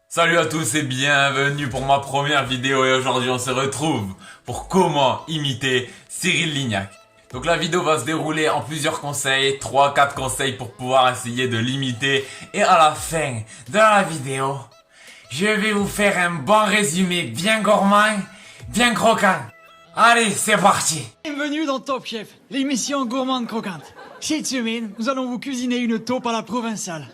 Salut à tous et bienvenue pour ma première vidéo et aujourd'hui on se retrouve pour comment imiter Cyril Lignac. Donc la vidéo va se dérouler en plusieurs conseils, 3-4 conseils pour pouvoir essayer de l'imiter et à la fin de la vidéo, je vais vous faire un bon résumé bien gourmand, bien croquant. Allez, c'est parti! Bienvenue dans Top Chef, l'émission gourmande croquante. Cette semaine, nous allons vous cuisiner une taupe à la provençale.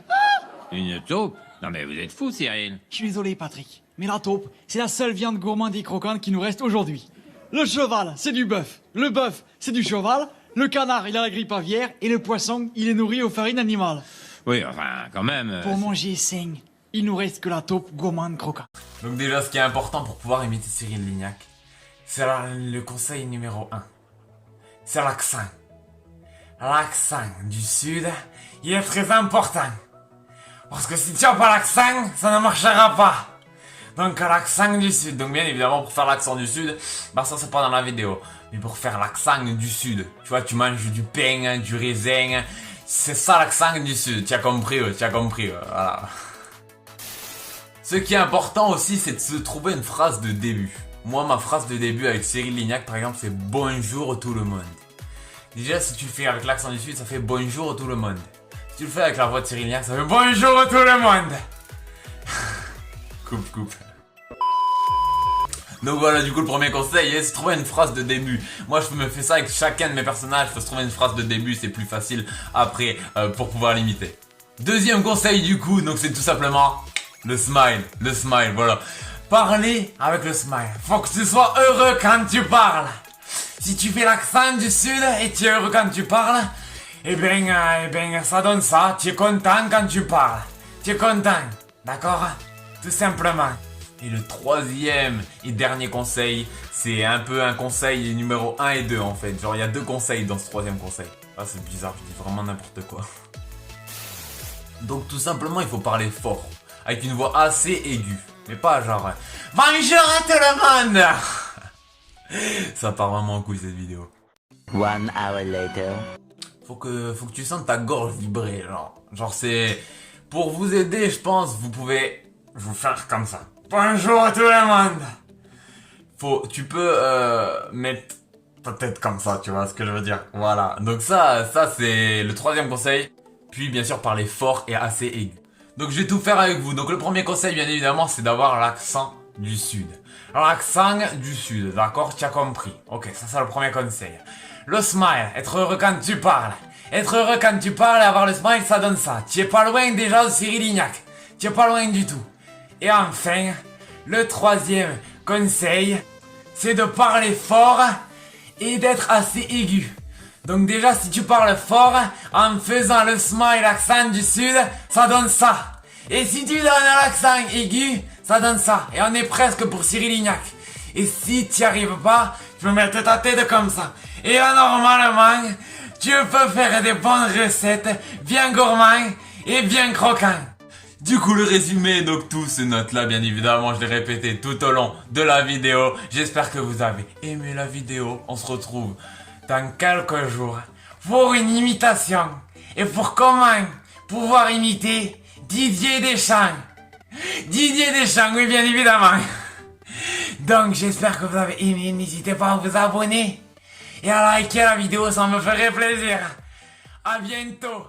Une taupe? Non mais vous êtes fou, Cyril. Je suis désolé, Patrick, mais la taupe, c'est la seule viande gourmande et croquante qui nous reste aujourd'hui. Le cheval, c'est du bœuf. Le bœuf, c'est du cheval. Le canard, il a la grippe aviaire. Et le poisson, il est nourri aux farines animales. Oui, enfin, quand même... Pour manger sain, il nous reste que la taupe gourmande croquante. Donc déjà, ce qui est important pour pouvoir imiter Cyril Lignac, c'est le conseil numéro 1. C'est l'accent. L'accent du Sud, il est très important. Parce que si tu n'as pas l'accent, ça ne marchera pas. Donc l'accent du Sud. Donc bien évidemment, pour faire l'accent du Sud, bah ça c'est pas dans la vidéo. Mais pour faire l'accent du Sud, tu vois, tu manges du pain, du raisin. C'est ça l'accent du Sud. Tu as compris, voilà. Ce qui est important aussi, c'est de se trouver une phrase de début. Moi, ma phrase de début avec Cyril Lignac, par exemple, c'est bonjour tout le monde. Déjà, si tu le fais avec l'accent du Sud, ça fait bonjour tout le monde. Si tu le fais avec la voix de Cyril Lignac, ça fait bonjour tout le monde. Coupe. Donc voilà, du coup, le premier conseil, c'est de trouver une phrase de début. Moi, je me fais ça avec chacun de mes personnages. Il faut se trouver une phrase de début, c'est plus facile après pour pouvoir l'imiter. Deuxième conseil, du coup, donc c'est tout simplement le smile. Le smile, voilà. Parler avec le smile. Faut que tu sois heureux quand tu parles. Si tu fais l'accent du Sud et tu es heureux quand tu parles, eh ben, ça donne ça. Tu es content quand tu parles. Tu es content. D'accord? Tout simplement. Et le troisième et dernier conseil, c'est un peu un conseil numéro 1 et 2 en fait. Genre il y a 2 conseils dans ce troisième conseil. Ah c'est bizarre, je dis vraiment n'importe quoi. Donc tout simplement il faut parler fort. Avec une voix assez aiguë. Mais pas genre bonjour à tout le monde. Ça part vraiment en couille cette vidéo. 1 hour later. Faut que tu sentes ta gorge vibrer, genre c'est... Pour vous aider, je pense, vous pouvez vous faire comme ça. Bonjour à tout le monde. Tu peux mettre ta tête comme ça, tu vois ce que je veux dire. Voilà, donc ça c'est le troisième conseil. Puis bien sûr parler fort et assez aigu. Donc je vais tout faire avec vous. Donc le premier conseil bien évidemment c'est d'avoir l'accent du Sud. L'accent du Sud, d'accord, tu as compris. Ok, ça c'est le premier conseil. Le smile, être heureux quand tu parles. Être heureux quand tu parles et avoir le smile, ça donne ça. Tu es pas loin déjà de Cyril Lignac. Tu es pas loin du tout. Et enfin, le troisième conseil, c'est de parler fort et d'être assez aigu. Donc déjà, si tu parles fort, en faisant le smile accent du Sud, ça donne ça. Et si tu donnes l'accent aigu, ça donne ça. Et on est presque pour Cyril Lignac. Et si tu n'y arrives pas, tu peux mettre ta tête comme ça. Et là, normalement, tu peux faire des bonnes recettes, bien gourmandes et bien croquantes. Du coup, le résumé, donc toutes ces notes-là, bien évidemment, je l'ai répété tout au long de la vidéo. J'espère que vous avez aimé la vidéo. On se retrouve dans quelques jours pour une imitation. Et pour comment pouvoir imiter Didier Deschamps. Didier Deschamps, oui, bien évidemment. Donc, j'espère que vous avez aimé. N'hésitez pas à vous abonner et à liker la vidéo, ça me ferait plaisir. À bientôt.